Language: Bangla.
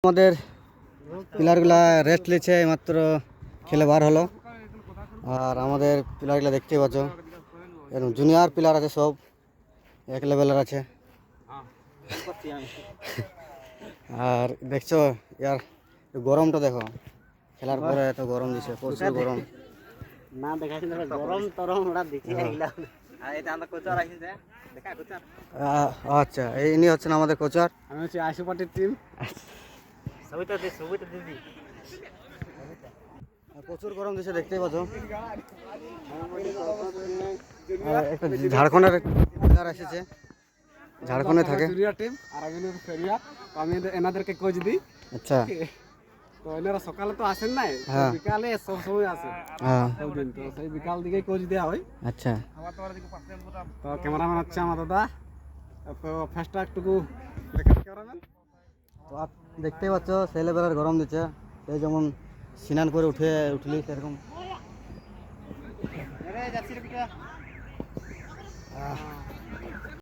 আমাদের প্লেয়ারগুলা রেস্ট নিচ্ছে, মাত্র খেলে বার হলো। আর আমাদের প্লেয়ারগুলা দেখতেই পাচ্ছ, এরকম জুনিয়র প্লেয়ার আছে, সব এক লেভেলের আছে। আর দেখছো ইয়ার গরমটা দেখো, খেলার পরে এত গরম দিছে, প্রচুর গরম। না দেখাইছি না গরম তরম ওরা দিছি এগুলা আর এটা আমরা কোচার আইছে দেখা কোচার। আচ্ছা, ইনি হচ্ছেন আমাদের কোচার। আমি হচ্ছে আইসু পার্টির টিম। সবিতা দিদি প্রচুর গরম দিছে, দেখতেই পাচ্ছ। একটা ঝাড়খণ্ডের প্লেয়ার এসেছে, ঝাড়খণ্ডে থাকে। জুরিয়া টিম আর আমি ফেরিয়া, তো আমি এনাদেরকে কোচ দিই। আচ্ছা, তো এনারা সকালে তো আসেন নাই, হ্যাঁ। বিকালে সব সময় আসে। হ্যাঁ, সবদিন তো সেই বিকাল দিকে কোচ দেওয়া হয়। আচ্ছা। তো ক্যামেরাম্যান হচ্ছে আমার দাদা। তো ফার্স্টটা একটুকু দেখেন ক্যামেরাম্যান। তো দেখতেই পাচ্ছ সেই লেভেলের গরম দিচ্ছে, সেই যেমন স্নান করে উঠলি সেরকম।